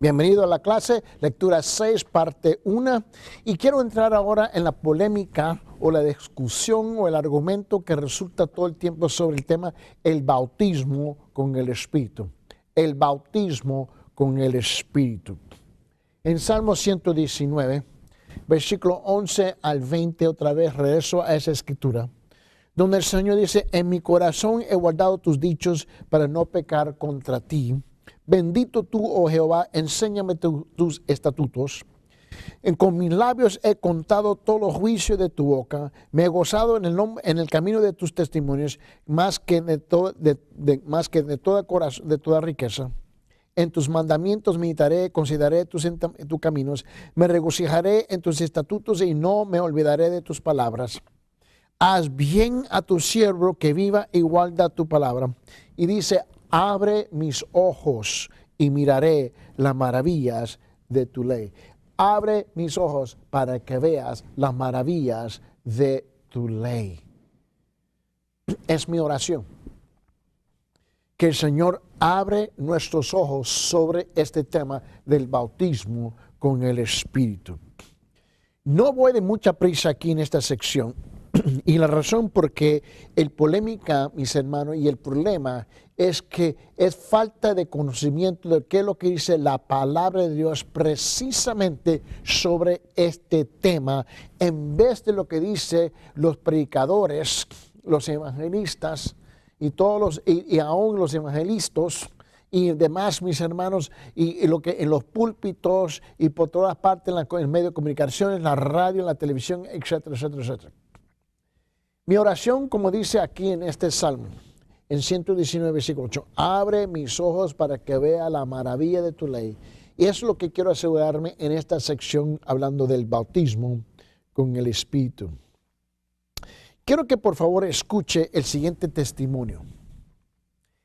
Bienvenido a la clase, lectura 6, parte 1. Y quiero entrar ahora en la polémica o la discusión o el argumento que resulta todo el tiempo sobre el tema el bautismo con el Espíritu. El bautismo con el Espíritu. En Salmo 119, versículo 11 al 20, otra vez regreso a esa escritura, donde el Señor dice: en mi corazón he guardado tus dichos para no pecar contra ti. Bendito tú, oh Jehová, enséñame tus estatutos. Con mis labios he contado todos los juicios de tu boca. Me he gozado en el camino de tus testimonios, más que de toda riqueza. En tus mandamientos meditaré, consideraré tus caminos. Me regocijaré en tus estatutos y no me olvidaré de tus palabras. Haz bien a tu siervo que viva y guarda tu palabra. Y dice: abre mis ojos y miraré las maravillas de tu ley. Abre mis ojos para que veas las maravillas de tu ley. Es mi oración que el Señor abre nuestros ojos sobre este tema del bautismo con el Espíritu. No voy de mucha prisa aquí en esta sección. Y la razón porque el polémica, mis hermanos, y el problema es que es falta de conocimiento de qué es lo que dice la palabra de Dios precisamente sobre este tema, en vez de lo que dice los predicadores, los evangelistas y aún los evangelistas y demás, mis hermanos, y lo que en los púlpitos y por todas partes en el medio de comunicaciones, la radio, la televisión, etcétera, etcétera, etcétera. Mi oración, como dice aquí en este salmo, en 119, versículo 8, abre mis ojos para que vea la maravilla de tu ley. Y eso es lo que quiero asegurarme en esta sección hablando del bautismo con el Espíritu. Quiero que por favor escuche el siguiente testimonio.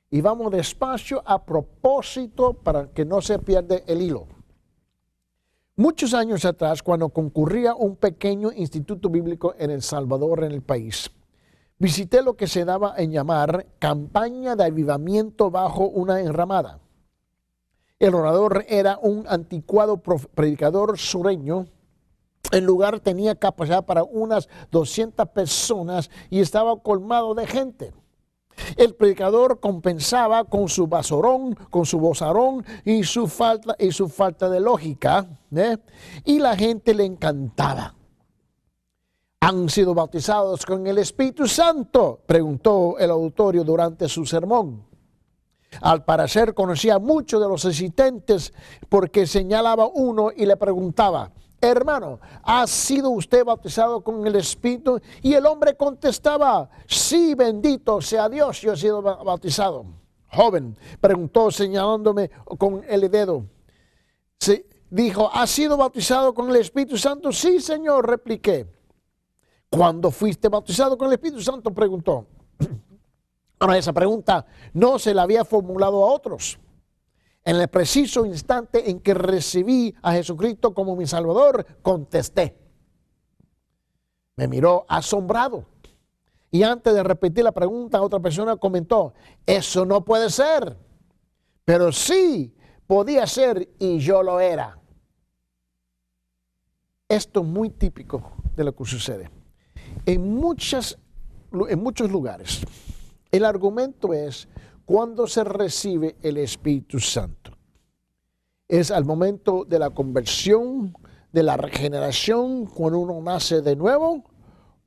Y vamos despacio a propósito para que no se pierda el hilo. Muchos años atrás, cuando concurría un pequeño instituto bíblico en El Salvador, en el país, visité lo que se daba en llamar campaña de avivamiento bajo una enramada. El orador era un anticuado predicador sureño. El lugar tenía capacidad para unas 200 personas y estaba colmado de gente. El predicador compensaba con su vozarrón y su falta de lógica, y la gente le encantaba. ¿Han sido bautizados con el Espíritu Santo?, preguntó el auditorio durante su sermón. Al parecer conocía a muchos de los asistentes porque señalaba uno y le preguntaba: hermano, ¿ha sido usted bautizado con el Espíritu? Y el hombre contestaba: sí, bendito sea Dios, yo he sido bautizado. Joven, preguntó señalándome con el dedo. Dijo: ¿ha sido bautizado con el Espíritu Santo? Sí, Señor, repliqué. ¿Cuándo fuiste bautizado con el Espíritu Santo?, preguntó. Ahora, esa pregunta no se la había formulado a otros. En el preciso instante en que recibí a Jesucristo como mi Salvador, contesté. Me miró asombrado. Y antes de repetir la pregunta, otra persona comentó: eso no puede ser. Pero sí podía ser, y yo lo era. Esto es muy típico de lo que sucede. En muchos lugares, el argumento es cuando se recibe el Espíritu Santo. ¿Es al momento de la conversión, de la regeneración, cuando uno nace de nuevo?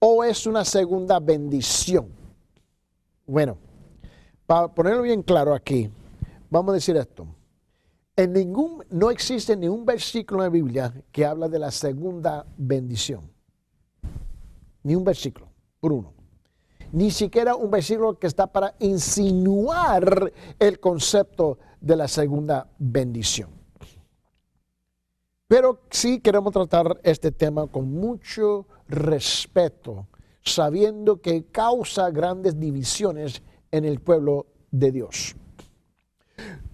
¿O es una segunda bendición? Bueno, para ponerlo bien claro aquí, vamos a decir esto. No existe ningún versículo en la Biblia que habla de la segunda bendición. Ni un versículo, por uno. Ni siquiera un versículo que está para insinuar el concepto de la segunda bendición. Pero sí queremos tratar este tema con mucho respeto, sabiendo que causa grandes divisiones en el pueblo de Dios.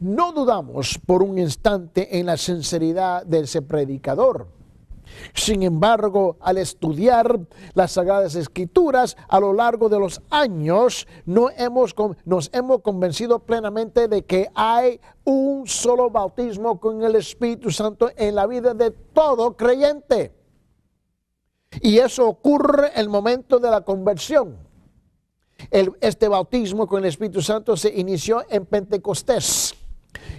No dudamos por un instante en la sinceridad de ese predicador. Sin embargo, al estudiar las Sagradas Escrituras a lo largo de los años, nos hemos convencido plenamente de que hay un solo bautismo con el Espíritu Santo en la vida de todo creyente. Y eso ocurre en el momento de la conversión. Este bautismo con el Espíritu Santo se inició en Pentecostés.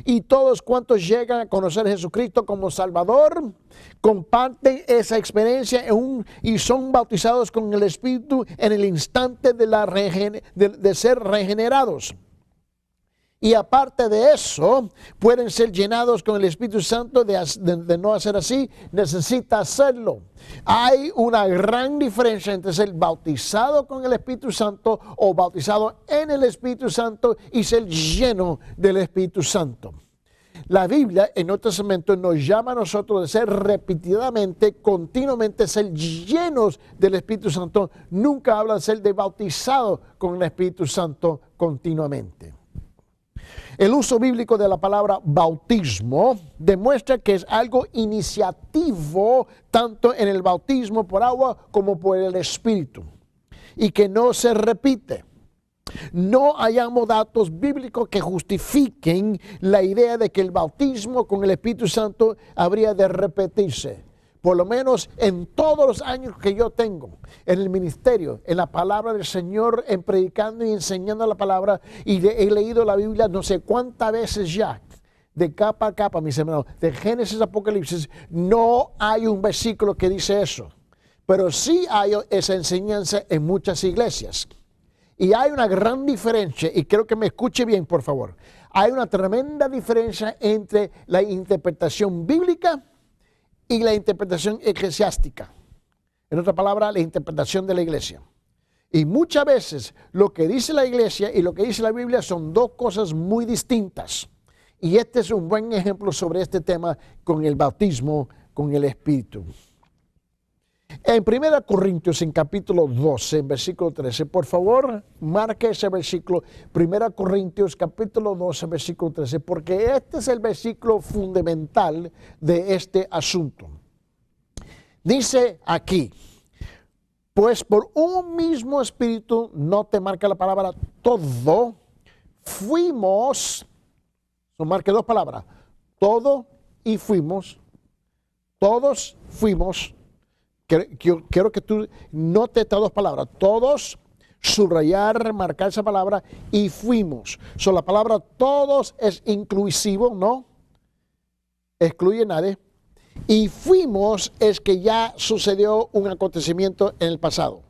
Y todos cuantos llegan a conocer a Jesucristo como Salvador, comparten esa experiencia y son bautizados con el Espíritu en el instante de ser regenerados. Y aparte de eso, pueden ser llenados con el Espíritu Santo. De no hacer así, necesita hacerlo. Hay una gran diferencia entre ser bautizado con el Espíritu Santo o bautizado en el Espíritu Santo y ser lleno del Espíritu Santo. La Biblia en el Nuevo Testamento nos llama a nosotros de ser repetidamente, continuamente, ser llenos del Espíritu Santo. Nunca habla de ser bautizado con el Espíritu Santo continuamente. El uso bíblico de la palabra bautismo demuestra que es algo iniciativo tanto en el bautismo por agua como por el Espíritu y que no se repite. No hallamos datos bíblicos que justifiquen la idea de que el bautismo con el Espíritu Santo habría de repetirse. Por lo menos en todos los años que yo tengo en el ministerio, en la palabra del Señor, en predicando y enseñando la palabra, y he leído la Biblia no sé cuántas veces ya, de capa a capa, mis hermanos, de Génesis a Apocalipsis, no hay un versículo que dice eso. Pero sí hay esa enseñanza en muchas iglesias. Y hay una gran diferencia, y quiero que me escuche bien, por favor. Hay una tremenda diferencia entre la interpretación bíblica y la interpretación eclesiástica. En otra palabra, la interpretación de la iglesia. Y muchas veces lo que dice la iglesia y lo que dice la Biblia son dos cosas muy distintas. Y este es un buen ejemplo sobre este tema con el bautismo con el Espíritu. En 1 Corintios, en capítulo 12, en versículo 13, por favor, marque ese versículo, 1 Corintios, capítulo 12, versículo 13, porque este es el versículo fundamental de este asunto. Dice aquí, pues por un mismo espíritu, no te marca la palabra todo, fuimos, no marque dos palabras, todo y fuimos, todos fuimos. Quiero que tú notes estas dos palabras. Todos, subrayar, marcar esa palabra, y fuimos. La palabra todos es inclusivo, ¿no? Excluye a nadie. Y fuimos es que ya sucedió un acontecimiento en el pasado.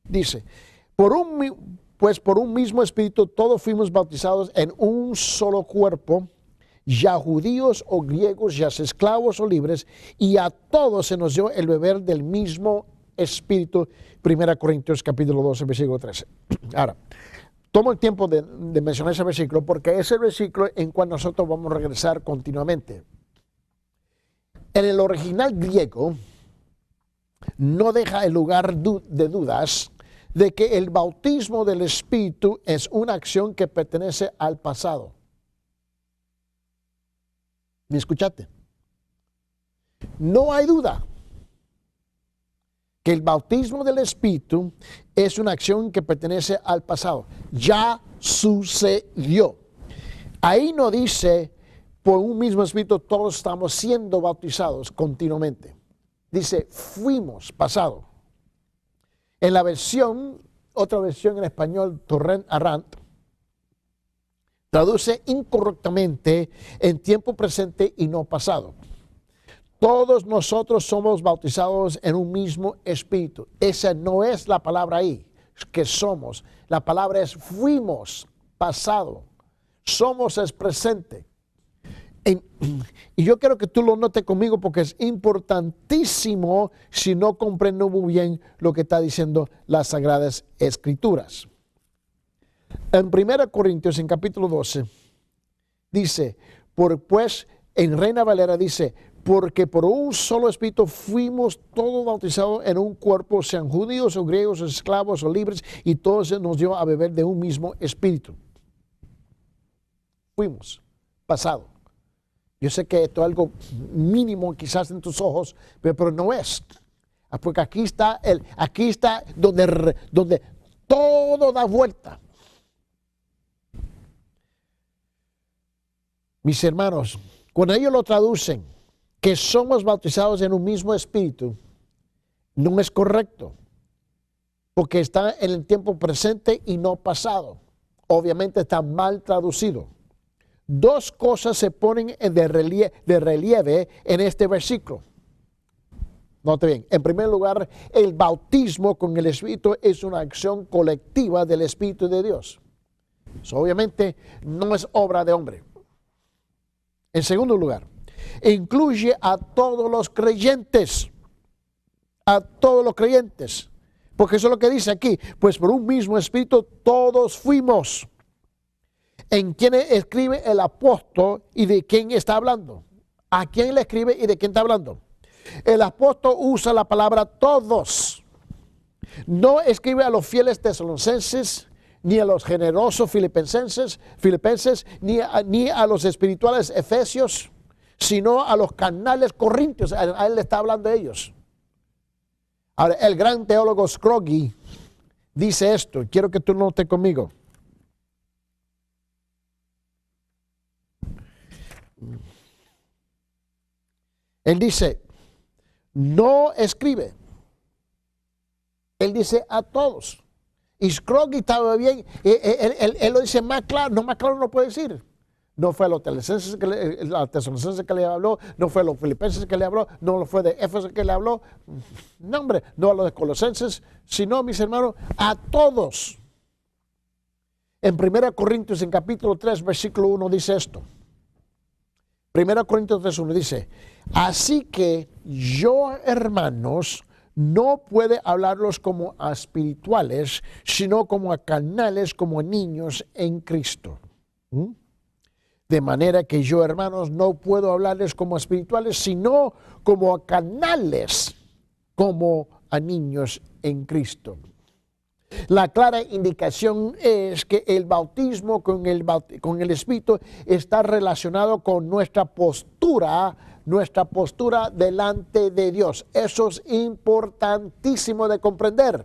Dice, por un mismo espíritu todos fuimos bautizados en un solo cuerpo, ya judíos o griegos, ya esclavos o libres, y a todos se nos dio el beber del mismo Espíritu. 1 Corintios capítulo 12, versículo 13. Ahora, tomo el tiempo de mencionar ese versículo porque es el versículo en cual nosotros vamos a regresar continuamente. En el original griego no deja el lugar de dudas de que el bautismo del Espíritu es una acción que pertenece al pasado. ¿Me escuchaste? No hay duda que el bautismo del Espíritu es una acción que pertenece al pasado. Ya sucedió. Ahí no dice, por un mismo Espíritu todos estamos siendo bautizados continuamente. Dice, fuimos, pasado. En la versión, otra versión en español, Torrent Arrant, traduce incorrectamente en tiempo presente y no pasado. Todos nosotros somos bautizados en un mismo espíritu. Esa no es la palabra ahí, que somos. La palabra es fuimos, pasado. Somos es presente. Y yo quiero que tú lo notes conmigo porque es importantísimo si no comprendo muy bien lo que está diciendo las Sagradas Escrituras. En 1 Corintios, en capítulo 12, dice, pues en Reina Valera dice, porque por un solo espíritu fuimos todos bautizados en un cuerpo, sean judíos o griegos, esclavos o libres, y todos se nos dio a beber de un mismo espíritu. Fuimos, pasado. Yo sé que esto es algo mínimo quizás en tus ojos, pero no es. Porque aquí está donde todo da vuelta. Mis hermanos, cuando ellos lo traducen, que somos bautizados en un mismo espíritu, no es correcto, porque está en el tiempo presente y no pasado. Obviamente está mal traducido. Dos cosas se ponen de relieve en este versículo. Note bien, en primer lugar, el bautismo con el Espíritu es una acción colectiva del Espíritu de Dios. Eso obviamente no es obra de hombre. En segundo lugar, incluye a todos los creyentes. A todos los creyentes. Porque eso es lo que dice aquí. Pues por un mismo Espíritu todos fuimos. ¿En quién escribe el apóstol y de quién está hablando? ¿A quién le escribe y de quién está hablando? El apóstol usa la palabra todos. No escribe a los fieles tesalonicenses, ni a los generosos filipenses, ni a los espirituales efesios, sino a los carnales corintios. A él le está hablando de ellos. Ahora, el gran teólogo Scroggie dice esto. Quiero que tú notes conmigo. Él dice, no escribe. Él dice a todos. Y Scroggie estaba bien. Él lo dice más claro. No, más claro no puede decir. No fue a los tesalonicenses que le habló, no fue a los filipenses que le habló, no fue de Éfeso que le habló. No, hombre, no a los colosenses, sino, mis hermanos, a todos. En 1 Corintios, en capítulo 3, versículo 1, dice esto. 1 Corintios 3, 1 dice, así que yo, hermanos, no puede hablarlos como a espirituales, sino como a carnales, como a niños en Cristo. De manera que yo, hermanos, no puedo hablarles como a espirituales, sino como a carnales, como a niños en Cristo. La clara indicación es que el bautismo con el Espíritu está relacionado con nuestra postura delante de Dios. Eso es importantísimo de comprender.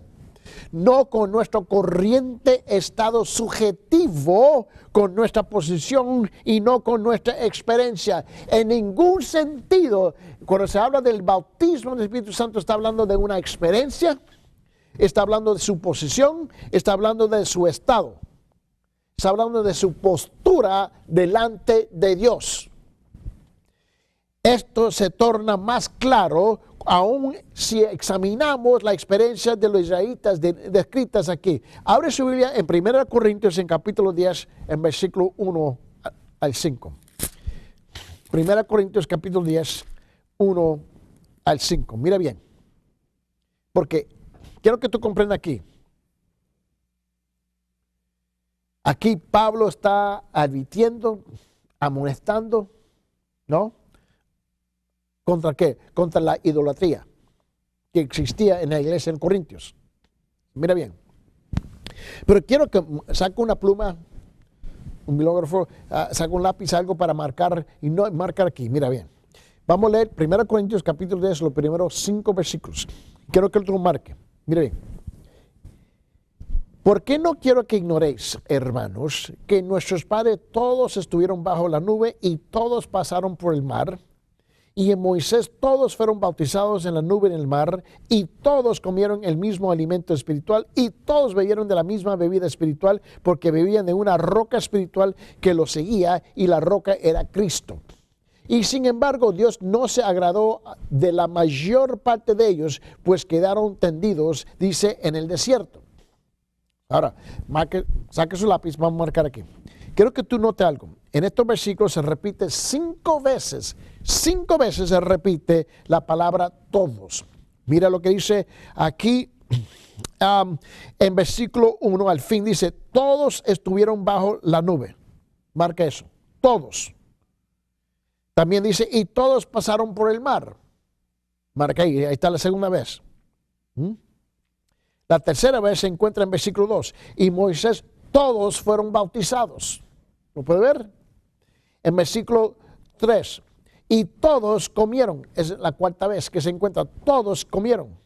No con nuestro corriente estado subjetivo, con nuestra posición y no con nuestra experiencia. En ningún sentido, cuando se habla del bautismo del Espíritu Santo, está hablando de una experiencia, está hablando de su posición, está hablando de su estado, está hablando de su postura delante de Dios. Esto se torna más claro aún si examinamos la experiencia de los israelitas descritas aquí. Abre su Biblia en 1 Corintios, en capítulo 10, en versículo 1 al 5. 1 Corintios, capítulo 10, 1 al 5. Mira bien, porque quiero que tú comprendas aquí. Aquí Pablo está advirtiendo, amonestando, ¿no? ¿Contra qué? Contra la idolatría que existía en la iglesia en Corintios. Mira bien. Pero quiero que saque una pluma, un bilógrafo, saque un lápiz, algo para marcar, y no marcar aquí. Mira bien. Vamos a leer 1 Corintios capítulo 10, los primeros 5 versículos. Quiero que tú lo marque. Mira bien. ¿Por qué no quiero que ignoréis, hermanos, que nuestros padres todos estuvieron bajo la nube y todos pasaron por el mar? Y en Moisés todos fueron bautizados en la nube en el mar, y todos comieron el mismo alimento espiritual, y todos bebieron de la misma bebida espiritual, porque bebían de una roca espiritual que los seguía, y la roca era Cristo. Y sin embargo, Dios no se agradó de la mayor parte de ellos, pues quedaron tendidos, dice, en el desierto. Ahora, saque su lápiz, vamos a marcar aquí. Quiero que tú notes algo. En estos versículos se repite 5 veces. 5 veces se repite la palabra todos. Mira lo que dice aquí en versículo 1 al fin. Dice, todos estuvieron bajo la nube. Marca eso. Todos. También dice, y todos pasaron por el mar. Marca ahí está la segunda vez. La tercera vez se encuentra en versículo 2. Y Moisés, todos fueron bautizados. ¿Lo puede ver? En versículo 3. Y todos comieron. Es la cuarta vez que se encuentra. Todos comieron.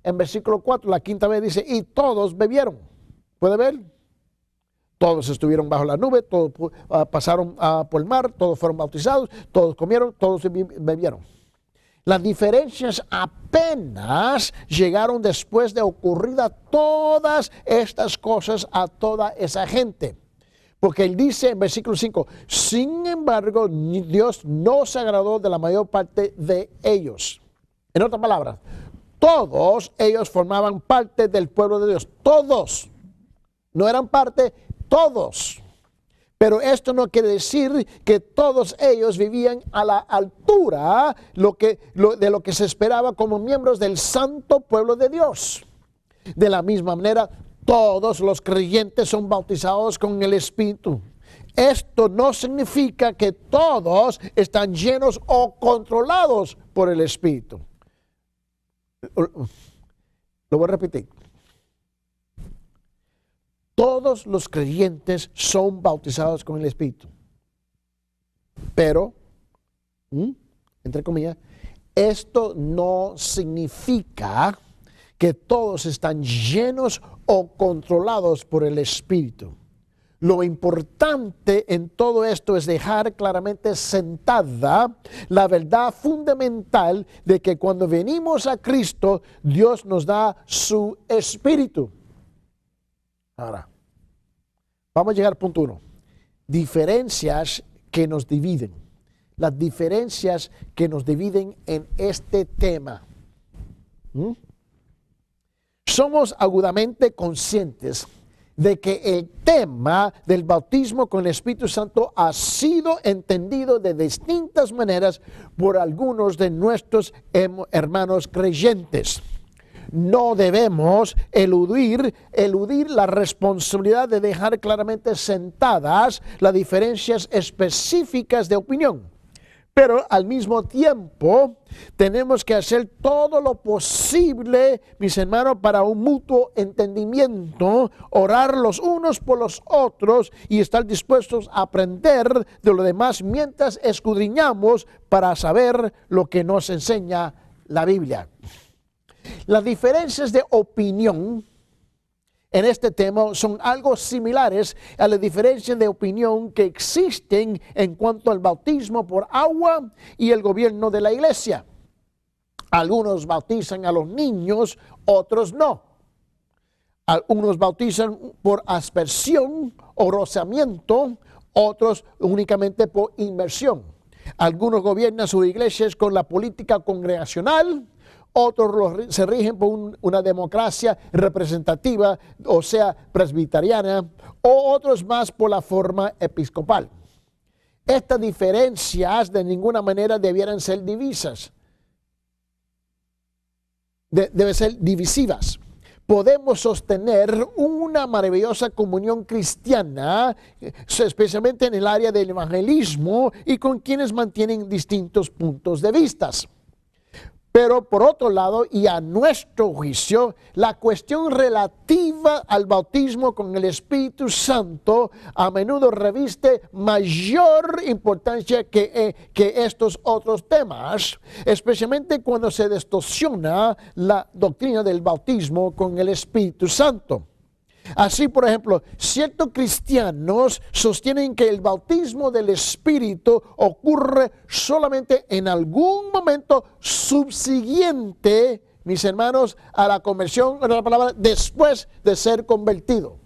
En versículo 4, la quinta vez dice, y todos bebieron. ¿Puede ver? Todos estuvieron bajo la nube, todos pasaron por el mar, todos fueron bautizados, todos comieron, todos bebieron. Las diferencias apenas llegaron después de ocurridas todas estas cosas a toda esa gente. Porque él dice en versículo 5, sin embargo, Dios no se agradó de la mayor parte de ellos. En otras palabras, todos ellos formaban parte del pueblo de Dios. Todos. No eran parte, todos. Pero esto no quiere decir que todos ellos vivían a la altura de lo que se esperaba como miembros del santo pueblo de Dios. De la misma manera, todos los creyentes son bautizados con el Espíritu. Esto no significa que todos están llenos o controlados por el Espíritu. Lo voy a repetir. Todos los creyentes son bautizados con el Espíritu. Pero, entre comillas, esto no significa que todos están llenos o controlados por el Espíritu. Lo importante en todo esto es dejar claramente sentada la verdad fundamental de que cuando venimos a Cristo, Dios nos da su Espíritu. Ahora, vamos a llegar al punto 1. Diferencias que nos dividen. Las diferencias que nos dividen en este tema. Somos agudamente conscientes de que el tema del bautismo con el Espíritu Santo ha sido entendido de distintas maneras por algunos de nuestros hermanos creyentes. No debemos eludir la responsabilidad de dejar claramente sentadas las diferencias específicas de opinión. Pero al mismo tiempo tenemos que hacer todo lo posible, mis hermanos, para un mutuo entendimiento, orar los unos por los otros y estar dispuestos a aprender de lo demás mientras escudriñamos para saber lo que nos enseña la Biblia. Las diferencias de opinión en este tema son algo similares a las diferencias de opinión que existen en cuanto al bautismo por agua y el gobierno de la iglesia. Algunos bautizan a los niños, otros no. Algunos bautizan por aspersión o rociamiento, otros únicamente por inmersión. Algunos gobiernan sus iglesias con la política congregacional, otros se rigen por una democracia representativa, o sea, presbiteriana, o otros más por la forma episcopal. Estas diferencias de ninguna manera debieran ser divisas. Deben ser divisivas. Podemos sostener una maravillosa comunión cristiana, especialmente en el área del evangelismo y con quienes mantienen distintos puntos de vista. Pero por otro lado, y a nuestro juicio, la cuestión relativa al bautismo con el Espíritu Santo a menudo reviste mayor importancia que estos otros temas, especialmente cuando se distorsiona la doctrina del bautismo con el Espíritu Santo. Así, por ejemplo, ciertos cristianos sostienen que el bautismo del Espíritu ocurre solamente en algún momento subsiguiente, mis hermanos, a la conversión, en la palabra, después de ser convertido.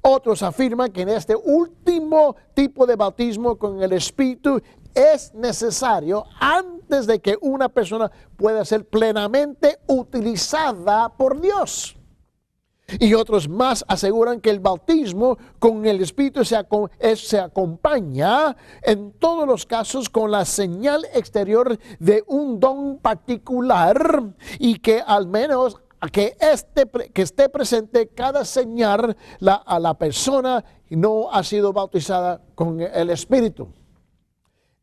Otros afirman que en este último tipo de bautismo con el Espíritu es necesario antes de que una persona pueda ser plenamente utilizada por Dios. Y otros más aseguran que el bautismo con el Espíritu se acompaña en todos los casos con la señal exterior de un don particular y que al menos que esté presente cada señal a la persona no ha sido bautizada con el Espíritu.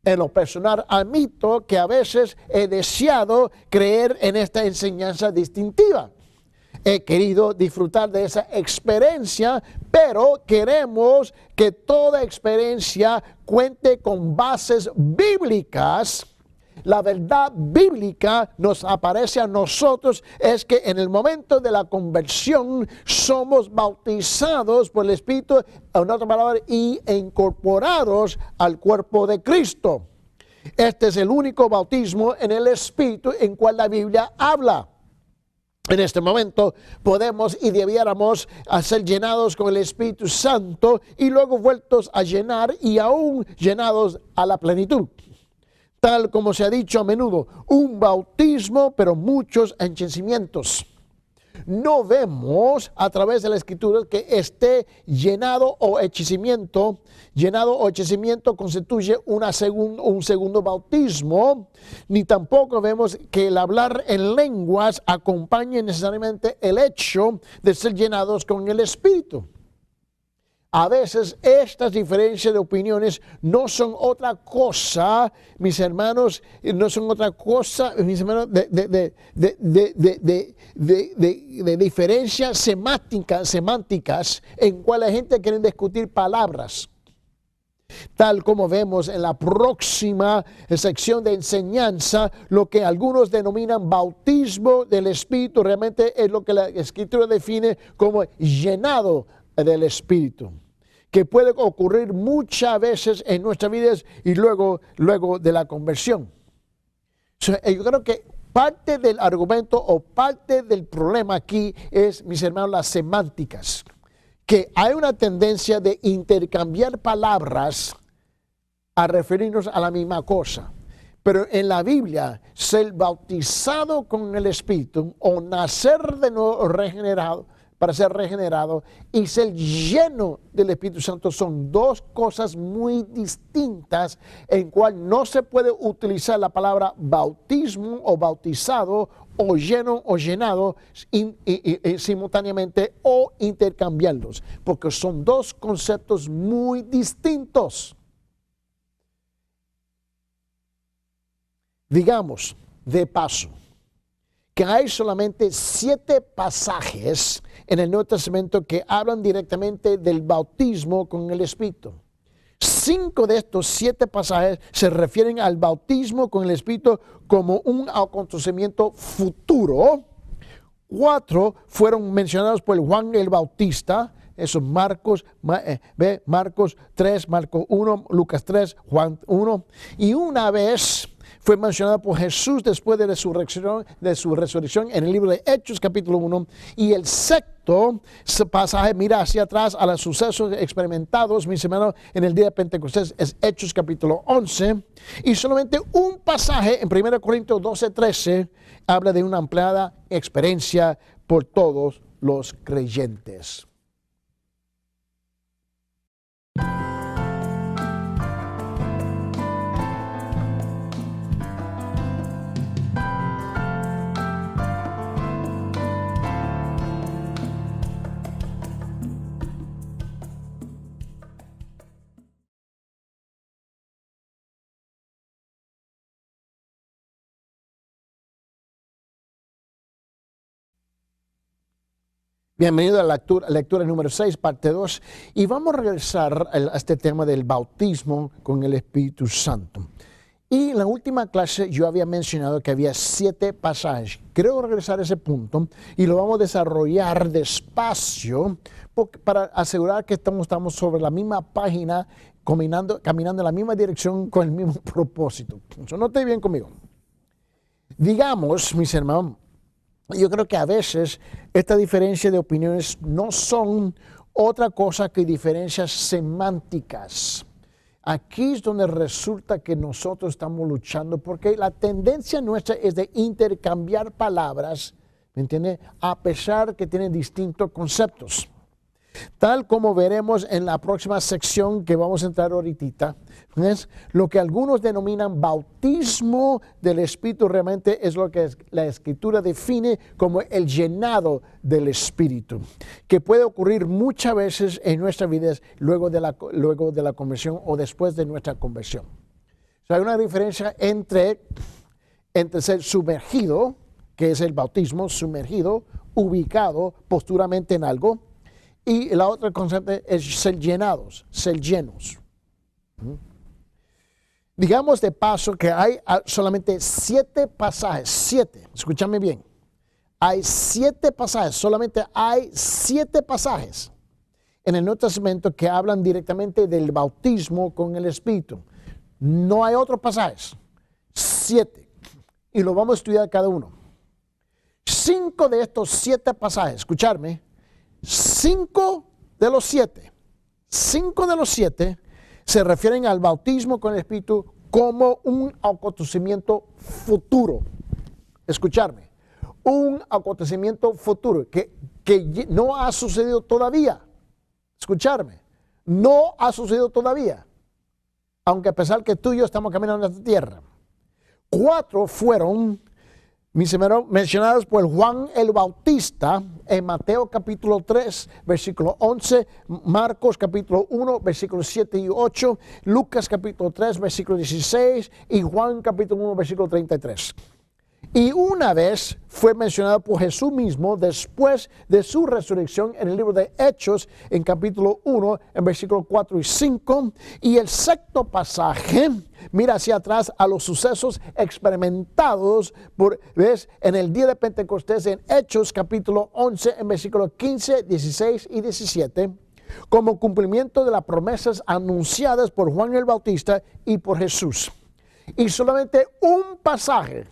En lo personal, admito que a veces he deseado creer en esta enseñanza distintiva. he querido disfrutar de esa experiencia, pero queremos que toda experiencia cuente con bases bíblicas. La verdad bíblica nos aparece a nosotros es que en el momento de la conversión somos bautizados por el Espíritu, en otra palabra, y incorporados al cuerpo de Cristo. Este es el único bautismo en el Espíritu en cual la Biblia habla. En este momento podemos y debiéramos ser llenados con el Espíritu Santo y luego vueltos a llenar y aún llenados a la plenitud. Tal como se ha dicho a menudo, un bautismo, pero muchos enchecimientos. No vemos a través de la Escritura que esté llenado o hechicimiento constituye un segundo bautismo, ni tampoco vemos que el hablar en lenguas acompañe necesariamente el hecho de ser llenados con el Espíritu. A veces estas diferencias de opiniones no son otra cosa, mis hermanos, de diferencias semánticas en cual la gente quiere discutir palabras. Tal como vemos en la próxima sección de enseñanza, lo que algunos denominan bautismo del Espíritu, realmente es lo que la Escritura define como llenado del Espíritu, que puede ocurrir muchas veces en nuestras vidas y luego de la conversión. Yo creo que parte del argumento o parte del problema aquí es, mis hermanos, las semánticas, que hay una tendencia de intercambiar palabras a referirnos a la misma cosa. Pero en la Biblia, ser bautizado con el Espíritu o nacer de nuevo para ser regenerado y ser lleno del Espíritu Santo son dos cosas muy distintas en cual no se puede utilizar la palabra bautismo o bautizado o lleno o llenado simultáneamente o intercambiarlos, porque son dos conceptos muy distintos. Digamos, de paso, que hay solamente 7 pasajes en el Nuevo Testamento que hablan directamente del bautismo con el Espíritu. 5 de estos 7 pasajes se refieren al bautismo con el Espíritu como un acontecimiento futuro. 4 fueron mencionados por Juan el Bautista. Eso Marcos 3, Marcos 1, Lucas 3, Juan 1. Y una vez fue mencionado por Jesús después de su resurrección en el libro de Hechos capítulo 1. Y el sexto pasaje mira hacia atrás a los sucesos experimentados, mis hermanos, en el día de Pentecostés, es Hechos capítulo 11. Y solamente un pasaje en 1 Corintios 12, 13 habla de una ampliada experiencia por todos los creyentes. Bienvenido a la lectura número 6, parte 2. Y vamos a regresar a este tema del bautismo con el Espíritu Santo. Y en la última clase yo había mencionado que había 7 pasajes. Quiero regresar a ese punto y lo vamos a desarrollar despacio para asegurar que estamos sobre la misma página, caminando en la misma dirección con el mismo propósito. Eso no esté bien conmigo. Digamos, mis hermanos, yo creo que a veces esta diferencia de opiniones no son otra cosa que diferencias semánticas. Aquí es donde resulta que nosotros estamos luchando porque la tendencia nuestra es de intercambiar palabras, ¿me entiende? A pesar que tienen distintos conceptos. Tal como veremos en la próxima sección que vamos a entrar ahorita, es lo que algunos denominan bautismo del Espíritu, realmente es lo que la Escritura define como el llenado del Espíritu, que puede ocurrir muchas veces en nuestras vidas luego de la conversión o después de nuestra conversión. O sea, hay una diferencia entre ser sumergido que es el bautismo sumergido, ubicado posturamente en algo. Y la otra concepto es ser llenados, ser llenos. Digamos de paso que hay solamente 7 pasajes, 7, escúchame bien. Hay 7 pasajes, solamente hay 7 pasajes en el Nuevo Testamento que hablan directamente del bautismo con el Espíritu. No hay otros pasajes, 7. Y lo vamos a estudiar cada uno. 5 de estos 7 pasajes, escucharme, 5 de los 7 se refieren al bautismo con el Espíritu como un acontecimiento futuro. Escucharme, un acontecimiento futuro que no ha sucedido todavía. Escucharme, no ha sucedido todavía. Aunque a pesar que tú y yo estamos caminando en esta tierra. 4 fueron mencionados por Juan el Bautista en Mateo capítulo 3, versículo 11, Marcos capítulo 1, versículos 7 y 8, Lucas capítulo 3, versículo 16 y Juan capítulo 1, versículo 33. Y una vez fue mencionado por Jesús mismo después de su resurrección en el libro de Hechos, en capítulo 1, en versículos 4 y 5. Y el sexto pasaje mira hacia atrás a los sucesos experimentados en el día de Pentecostés, en Hechos, capítulo 11, en versículos 15, 16 y 17, como cumplimiento de las promesas anunciadas por Juan el Bautista y por Jesús. Y solamente un pasaje,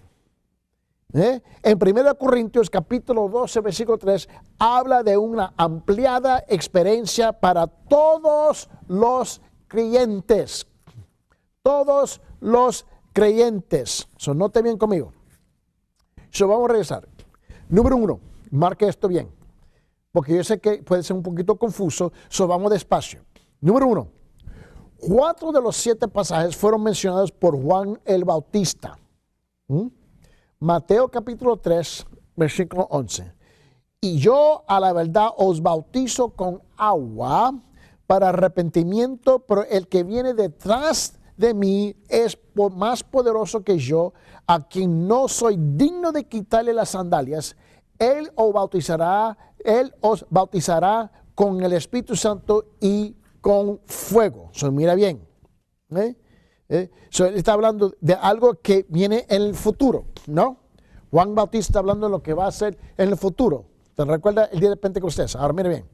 en 1 Corintios capítulo 12, versículo 3, habla de una ampliada experiencia para todos los creyentes. Todos los creyentes. Note bien conmigo. Vamos a regresar. Número 1, marque esto bien, porque yo sé que puede ser un poquito confuso. Vamos despacio. Número 1, 4 de los 7 pasajes fueron mencionados por Juan el Bautista. Mateo capítulo 3, versículo 11. Y yo a la verdad os bautizo con agua para arrepentimiento, pero el que viene detrás de mí es más poderoso que yo, a quien no soy digno de quitarle las sandalias. Él os bautizará con el Espíritu Santo y con fuego. Mira bien. Él está hablando de algo que viene en el futuro, ¿no? Juan Bautista está hablando de lo que va a ser en el futuro. ¿Te recuerda el día de Pentecostés? Ahora mire bien.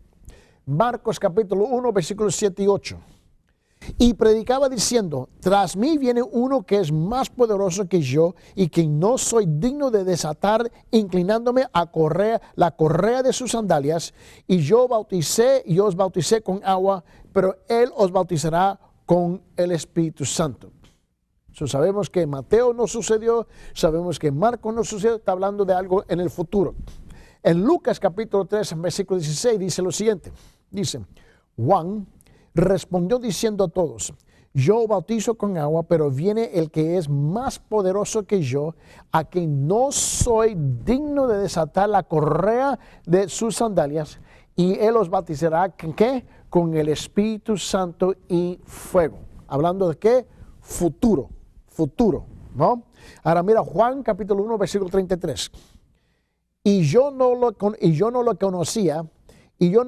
Marcos capítulo 1, versículos 7 y 8. Y predicaba diciendo: tras mí viene uno que es más poderoso que yo, y que no soy digno de desatar, inclinándome a la correa de sus sandalias. Y yo os bauticé con agua, pero él os bautizará con el Espíritu Santo. Sabemos que Mateo no sucedió, sabemos que Marcos no sucedió, está hablando de algo en el futuro. En Lucas capítulo 3, versículo 16, dice lo siguiente. Dice: Juan respondió diciendo a todos: yo bautizo con agua, pero viene el que es más poderoso que yo, a quien no soy digno de desatar la correa de sus sandalias, y él os bautizará ¿qué? Con el Espíritu Santo y fuego. Hablando de qué? Futuro, ¿no? Ahora mira Juan capítulo 1, versículo 33. Y yo no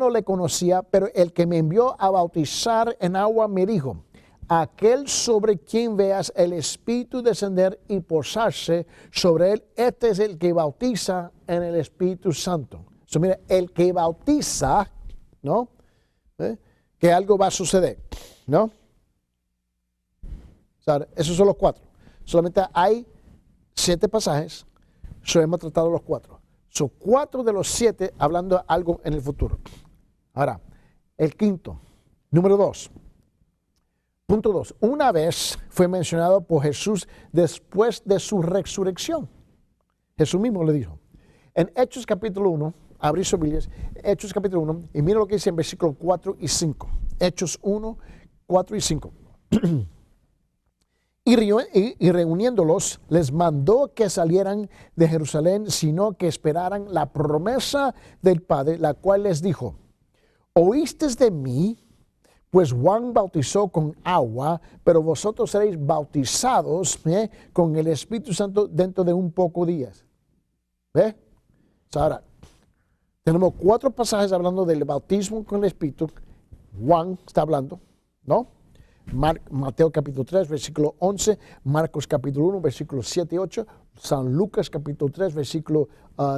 le conocía, pero el que me envió a bautizar en agua me dijo: aquel sobre quien veas el Espíritu descender y posarse sobre él, este es el que bautiza en el Espíritu Santo. Mira, el que bautiza, ¿no? Que algo va a suceder, ¿no? Esos son los 4. Solamente hay 7 pasajes, hemos tratado los 4. Son 4 de los 7 hablando de algo en el futuro. Ahora, el quinto, número 2. Punto 2. Una vez fue mencionado por Jesús después de su resurrección. Jesús mismo le dijo. En Hechos capítulo 1, abrí sus Biblias, Hechos capítulo 1, y mira lo que dice en versículos 4 y 5. Hechos 1, 4 y 5. Y reuniéndolos, les mandó que salieran de Jerusalén, sino que esperaran la promesa del Padre, la cual les dijo: oísteis de mí, pues Juan bautizó con agua, pero vosotros seréis bautizados con el Espíritu Santo dentro de un poco días. ¿Ve? Ahora, tenemos 4 pasajes hablando del bautismo con el Espíritu. Juan está hablando, ¿no? Mateo capítulo 3, versículo 11, Marcos capítulo 1, versículo 7 y 8, San Lucas capítulo 3, versículo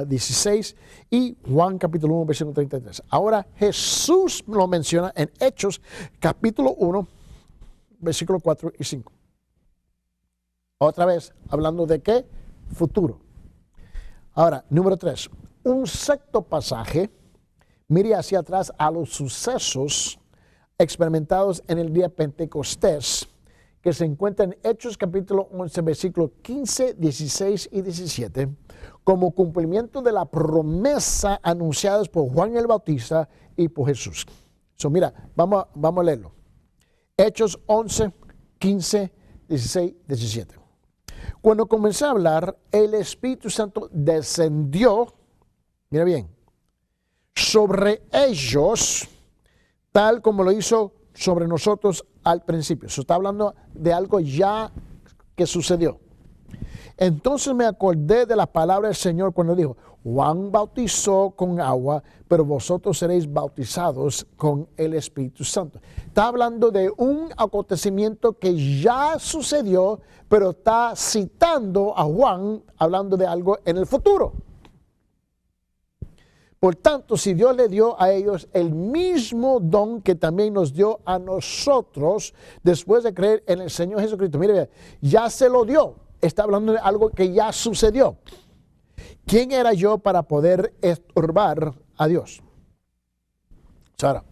16 y Juan capítulo 1, versículo 33. Ahora Jesús lo menciona en Hechos capítulo 1, versículo 4 y 5. Otra vez, hablando de qué? Futuro. Ahora, número 3, un sexto pasaje mire hacia atrás a los sucesos experimentados en el día Pentecostés, que se encuentra en Hechos capítulo 11, versículos 15, 16 y 17, como cumplimiento de la promesa anunciada por Juan el Bautista y por Jesús. Mira, vamos a leerlo. Hechos 11, 15, 16, 17. Cuando comencé a hablar, el Espíritu Santo descendió, mira bien, sobre ellos, tal como lo hizo sobre nosotros al principio. Se está hablando de algo ya que sucedió. Entonces me acordé de la palabra del Señor cuando dijo, Juan bautizó con agua, pero vosotros seréis bautizados con el Espíritu Santo. Está hablando de un acontecimiento que ya sucedió, pero está citando a Juan, hablando de algo en el futuro. Por tanto, si Dios le dio a ellos el mismo don que también nos dio a nosotros después de creer en el Señor Jesucristo, mire, ya se lo dio. Está hablando de algo que ya sucedió. ¿Quién era yo para poder estorbar a Dios? Ahora,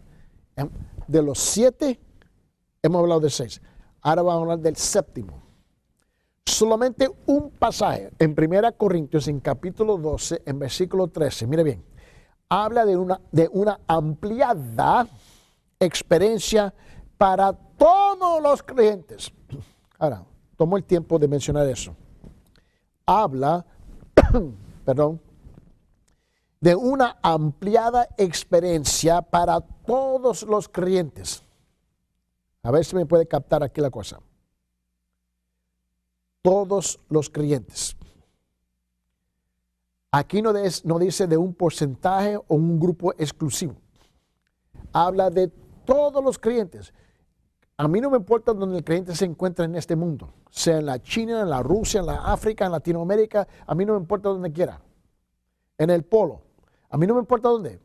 de los 7, hemos hablado de 6. Ahora vamos a hablar del séptimo. Solamente un pasaje en 1 Corintios, en capítulo 12, en versículo 13. Mire bien. Habla de una ampliada experiencia para todos los creyentes. Ahora, tomo el tiempo de mencionar eso. Habla, de una ampliada experiencia para todos los creyentes. A ver si me puede captar aquí la cosa. Todos los creyentes. Aquí no dice de un porcentaje o un grupo exclusivo. Habla de todos los creyentes. A mí no me importa donde el creyente se encuentra en este mundo, sea en la China, en la Rusia, en la África, en Latinoamérica, a mí no me importa donde quiera. En el polo, a mí no me importa dónde.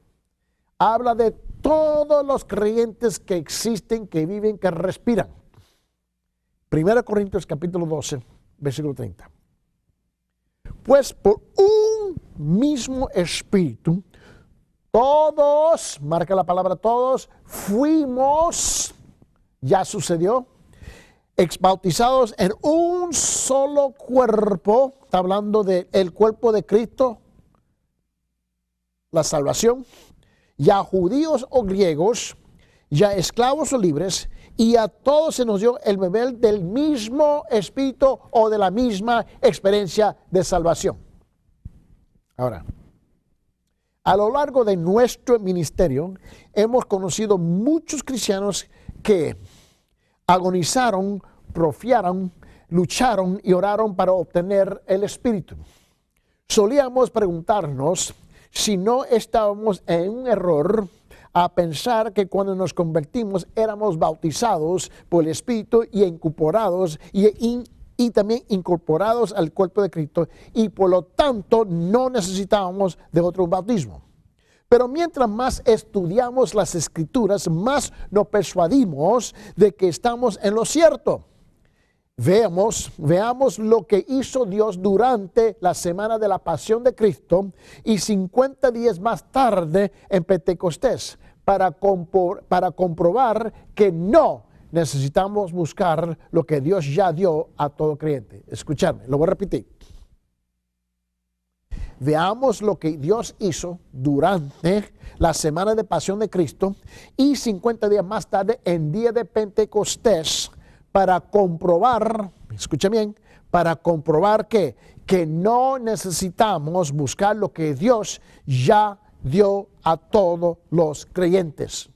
Habla de todos los creyentes que existen, que viven, que respiran. 1 Corintios capítulo 12, versículo 30. Pues por un mismo espíritu, todos, marca la palabra todos, fuimos, ya sucedió, exbautizados en un solo cuerpo. Está hablando del cuerpo de Cristo, la salvación, ya judíos o griegos, ya esclavos o libres, y a todos se nos dio el beber del mismo espíritu o de la misma experiencia de salvación. Ahora, a lo largo de nuestro ministerio hemos conocido muchos cristianos que agonizaron, profiaron, lucharon y oraron para obtener el Espíritu. Solíamos preguntarnos si no estábamos en un error a pensar que cuando nos convertimos éramos bautizados por el Espíritu y incorporados y también incorporados al cuerpo de Cristo, y por lo tanto no necesitábamos de otro bautismo. Pero mientras más estudiamos las Escrituras, más nos persuadimos de que estamos en lo cierto. Veamos lo que hizo Dios durante la semana de la pasión de Cristo y 50 días más tarde en Pentecostés para comprobar que no necesitamos buscar lo que Dios ya dio a todo creyente. Escuchadme, lo voy a repetir. Veamos lo que Dios hizo durante la semana de pasión de Cristo y 50 días más tarde en día de Pentecostés para comprobar, escucha bien, para comprobar que no necesitamos buscar lo que Dios ya dio a todos los creyentes.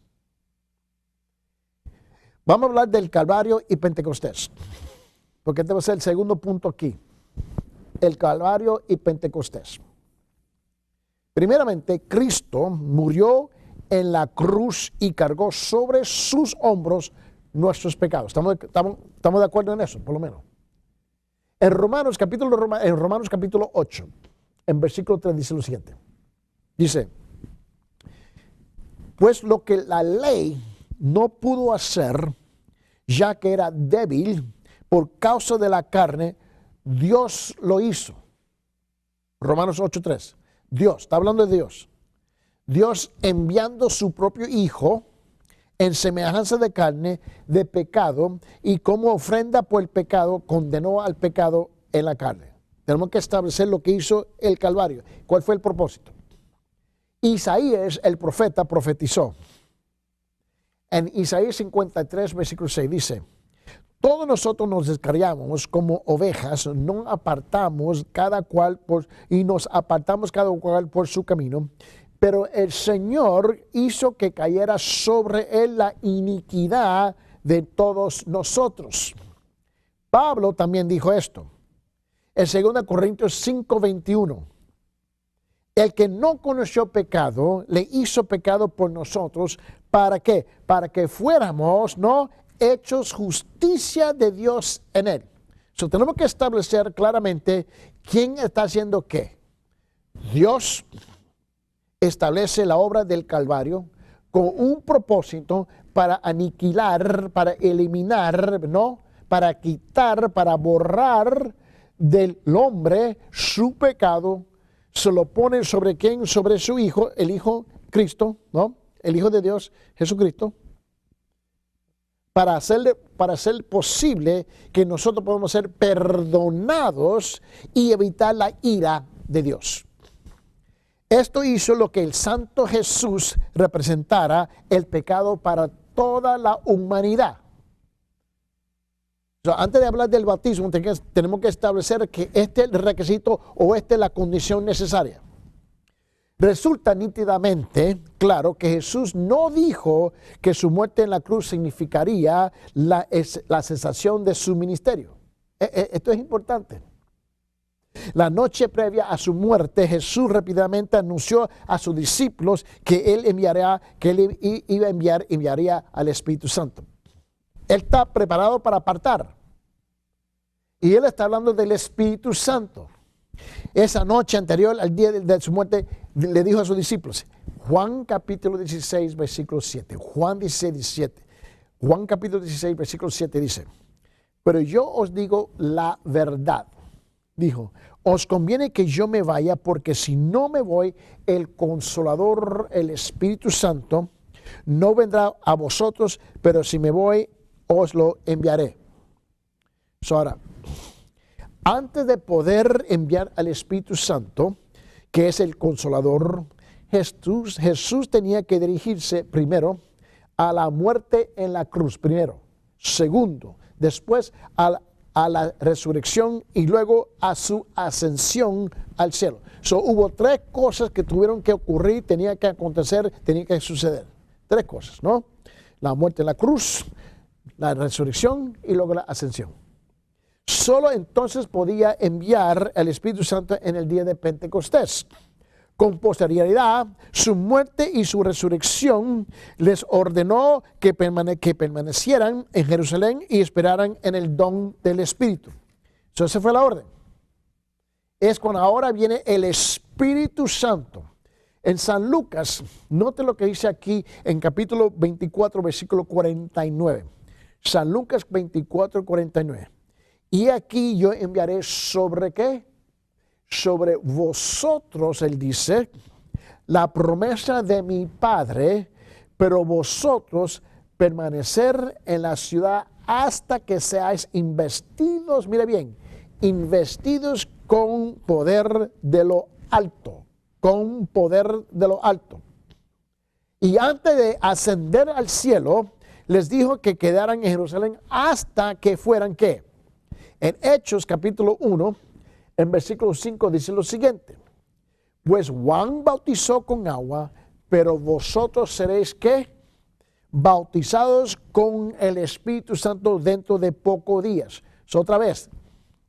Vamos a hablar del Calvario y Pentecostés, porque este va a ser el segundo punto aquí. El Calvario y Pentecostés. Primeramente, Cristo murió en la cruz y cargó sobre sus hombros nuestros pecados. ¿Estamos de acuerdo en eso, por lo menos? En Romanos capítulo 8, en versículo 3 dice lo siguiente. Dice, pues lo que la ley no pudo hacer, ya que era débil por causa de la carne, Dios lo hizo. Romanos 8:3. Dios, está hablando de Dios. Dios enviando su propio Hijo en semejanza de carne, de pecado, y como ofrenda por el pecado, condenó al pecado en la carne. Tenemos que establecer lo que hizo el Calvario. ¿Cuál fue el propósito? Isaías, el profeta, profetizó. En Isaías 53, versículo 6 dice, todos nosotros nos descarriamos como ovejas, nos apartamos cada cual por su camino, pero el Señor hizo que cayera sobre él la iniquidad de todos nosotros. Pablo también dijo esto, en 2 Corintios 5:21. El que no conoció pecado, le hizo pecado por nosotros. ¿Para qué? Para que fuéramos, ¿no?, hechos justicia de Dios en él. So, tenemos que establecer claramente quién está haciendo qué. Dios establece la obra del Calvario con un propósito para aniquilar, para eliminar, ¿no?, para quitar, para borrar del hombre su pecado. Se lo pone sobre quién, sobre su Hijo, el Hijo Cristo, ¿no?, el Hijo de Dios, Jesucristo, para hacer posible que nosotros podamos ser perdonados y evitar la ira de Dios. Esto hizo lo que el Santo Jesús representara el pecado para toda la humanidad. Antes de hablar del bautismo, tenemos que establecer que este es el requisito o esta es la condición necesaria. Resulta nítidamente claro que Jesús no dijo que su muerte en la cruz significaría la cesación de su ministerio. Esto es importante. La noche previa a su muerte, Jesús rápidamente anunció a sus discípulos que él enviaría al Espíritu Santo. Él está preparado para apartar. Y él está hablando del Espíritu Santo. Esa noche anterior al día de su muerte, le dijo a sus discípulos, Juan capítulo 16, versículo 7. Juan 16, 17. Juan capítulo 16, versículo 7 dice, pero yo os digo la verdad. Dijo, os conviene que yo me vaya, porque si no me voy, el Consolador, el Espíritu Santo, no vendrá a vosotros, pero si me voy, os lo enviaré. Ahora, antes de poder enviar al Espíritu Santo, que es el Consolador, Jesús tenía que dirigirse primero a la muerte en la cruz, primero. Segundo, después a la resurrección y luego a su ascensión al cielo. Hubo tres cosas que tuvieron que ocurrir, tenía que acontecer, tenía que suceder. Tres cosas, ¿no? La muerte en la cruz, la resurrección y luego la ascensión. Solo entonces podía enviar el Espíritu Santo en el día de Pentecostés. Con posterioridad, su muerte y su resurrección les ordenó que permanecieran en Jerusalén y esperaran en el don del Espíritu. Esa fue la orden. Es cuando ahora viene el Espíritu Santo. En San Lucas, note lo que dice aquí en capítulo 24, versículo 49. San Lucas 24, 49. Y aquí yo enviaré sobre ¿qué? Sobre vosotros, él dice, la promesa de mi Padre, pero vosotros permanecer en la ciudad hasta que seáis investidos, mire bien, investidos con poder de lo alto, con poder de lo alto. Y antes de ascender al cielo, les dijo que quedaran en Jerusalén hasta que fueran ¿qué? En Hechos capítulo 1, en versículo 5 dice lo siguiente, pues Juan bautizó con agua, pero vosotros seréis ¿qué? Bautizados con el Espíritu Santo dentro de pocos días. Otra vez,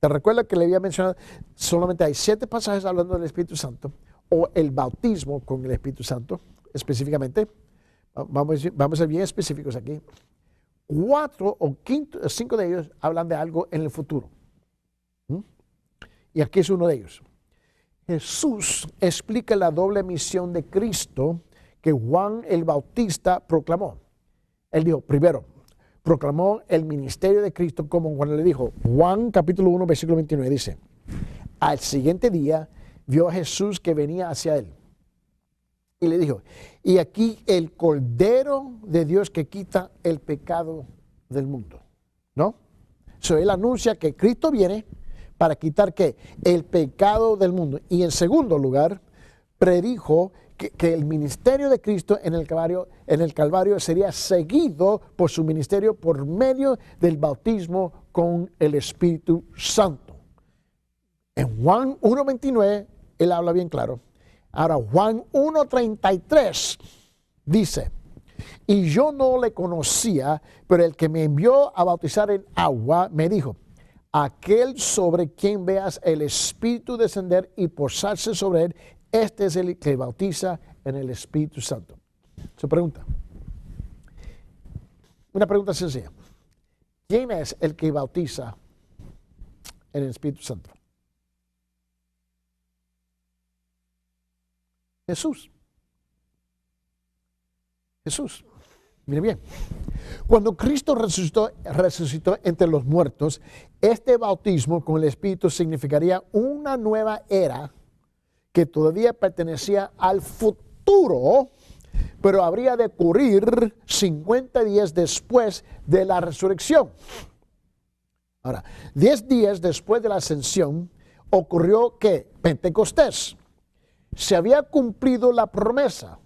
te recuerda que le había mencionado, solamente hay 7 pasajes hablando del Espíritu Santo. o el bautismo con el Espíritu Santo, específicamente, vamos a ser bien específicos aquí. 4 o 5 de ellos hablan de algo en el futuro. Y aquí es uno de ellos. Jesús explica la doble misión de Cristo que Juan el Bautista proclamó. Él dijo, primero, proclamó el ministerio de Cristo como cuando le dijo, Juan capítulo 1, versículo 29, dice, al siguiente día vio a Jesús que venía hacia él. Y le dijo, y aquí el Cordero de Dios que quita el pecado del mundo. ¿No? So, él anuncia que Cristo viene para quitar ¿qué? El pecado del mundo. Y en segundo lugar, predijo que el ministerio de Cristo en el Calvario sería seguido por su ministerio por medio del bautismo con el Espíritu Santo. En Juan 1:29, él habla bien claro. Ahora, Juan 1:33 dice, y yo no le conocía, pero el que me envió a bautizar en agua me dijo, aquel sobre quien veas el Espíritu descender y posarse sobre él, este es el que bautiza en el Espíritu Santo. Su pregunta. Una pregunta sencilla. ¿Quién es el que bautiza en el Espíritu Santo? Jesús. Jesús. Miren bien. Cuando Cristo resucitó entre los muertos, este bautismo con el Espíritu significaría una nueva era que todavía pertenecía al futuro, pero habría de ocurrir 50 días después de la resurrección. Ahora, 10 días después de la ascensión, ocurrió que Pentecostés. Se había cumplido la promesa.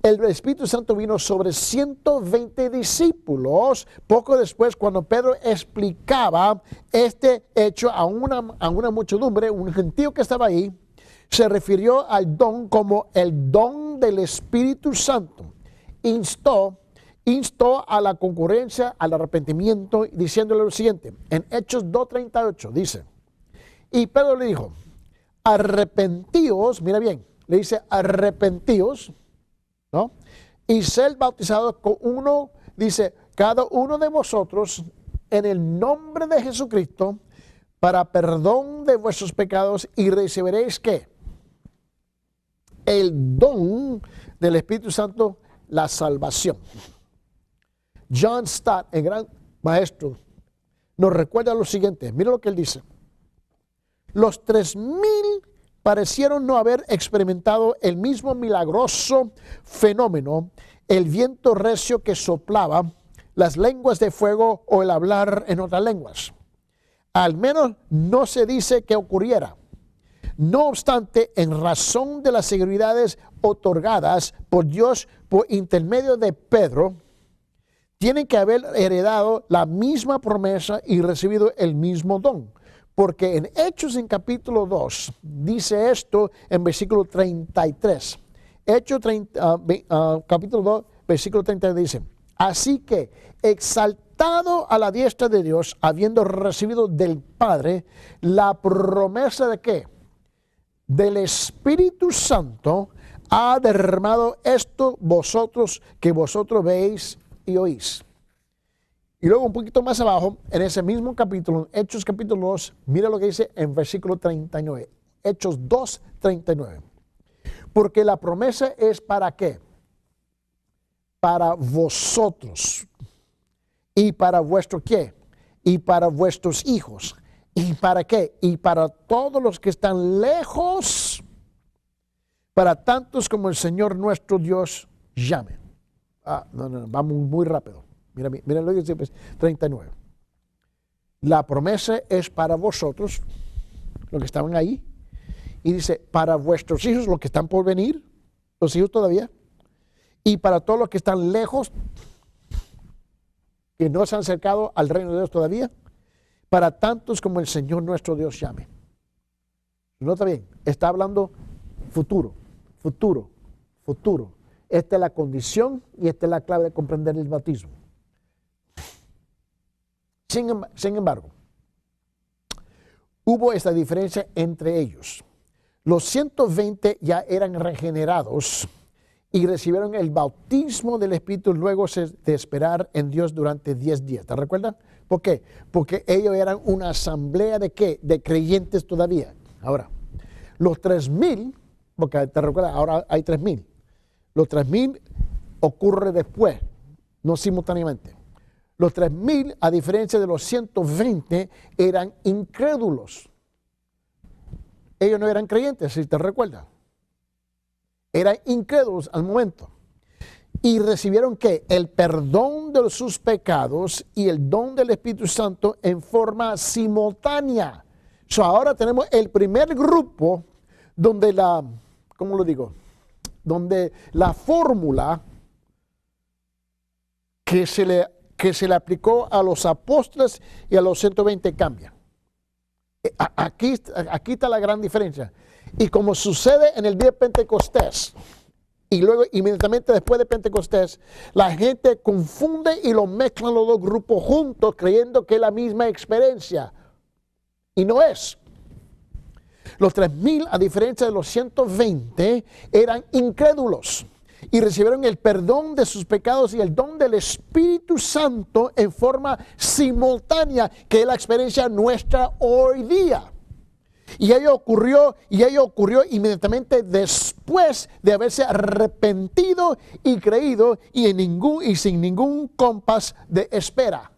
El Espíritu Santo vino sobre 120 discípulos poco después, cuando Pedro explicaba este hecho a una muchedumbre, un gentío que estaba ahí. Se refirió al don como el don del Espíritu Santo. Instó a la concurrencia, al arrepentimiento, diciéndole lo siguiente. En Hechos 2:38 dice, y Pedro le dijo, arrepentíos, mira bien, le dice arrepentíos, ¿no? Y ser bautizados con uno, dice, cada uno de vosotros en el nombre de Jesucristo para perdón de vuestros pecados y recibiréis ¿qué? El don del Espíritu Santo, la salvación. John Stott, el gran maestro, nos recuerda lo siguiente. Mira lo que él dice. Los 3,000 parecieron no haber experimentado el mismo milagroso fenómeno, el viento recio que soplaba, las lenguas de fuego o el hablar en otras lenguas. Al menos no se dice que ocurriera. No obstante, en razón de las seguridades otorgadas por Dios por intermedio de Pedro, tienen que haber heredado la misma promesa y recibido el mismo don. Porque en Hechos en capítulo 2 dice esto en versículo 33. Hechos capítulo 2, versículo 33 dice, así que exaltado a la diestra de Dios, habiendo recibido del Padre la promesa de ¿qué? Del Espíritu Santo, ha derramado esto que vosotros veis y oís. Y luego un poquito más abajo, en ese mismo capítulo, Hechos capítulo 2, mira lo que dice en versículo 39. Hechos 2, 39. Porque la promesa es ¿para qué? Para vosotros. ¿Y para vuestro qué? Y para vuestros hijos. ¿Y para qué? Y para todos los que están lejos, para tantos como el Señor nuestro Dios llame. No, vamos muy rápido. Mira lo que dice 39. La promesa es para vosotros, los que estaban ahí, y dice, para vuestros hijos, los que están por venir, los hijos todavía, y para todos los que están lejos, que no se han acercado al reino de Dios todavía, para tantos como el Señor nuestro Dios llame. Nota bien, está hablando futuro. Esta es la condición y esta es la clave de comprender el bautismo. Sin embargo, hubo esta diferencia entre ellos. Los 120 ya eran regenerados y recibieron el bautismo del Espíritu luego de esperar en Dios durante 10 días. ¿Te recuerdas? ¿Por qué? Porque ellos eran una asamblea de ¿qué? De creyentes todavía. Ahora, los 3,000, porque te recuerdas, ahora hay 3,000. Los 3,000 ocurre después, no simultáneamente. Los 3,000, a diferencia de los 120, eran incrédulos. Ellos no eran creyentes, si te recuerdas. Eran incrédulos al momento. Y recibieron ¿qué? El perdón de sus pecados y el don del Espíritu Santo en forma simultánea. Ahora tenemos el primer grupo donde ¿cómo lo digo? Donde la fórmula que se le aplicó a los apóstoles y a los 120 cambia. Aquí está la gran diferencia. Y como sucede en el día de Pentecostés, y luego inmediatamente después de Pentecostés, la gente confunde y lo mezclan los dos grupos juntos creyendo que es la misma experiencia. Y no es. Los 3,000, a diferencia de los 120, eran incrédulos y recibieron el perdón de sus pecados y el don del Espíritu Santo en forma simultánea, que es la experiencia nuestra hoy día. Y ello ocurrió inmediatamente después de haberse arrepentido y creído y sin ningún compás de espera.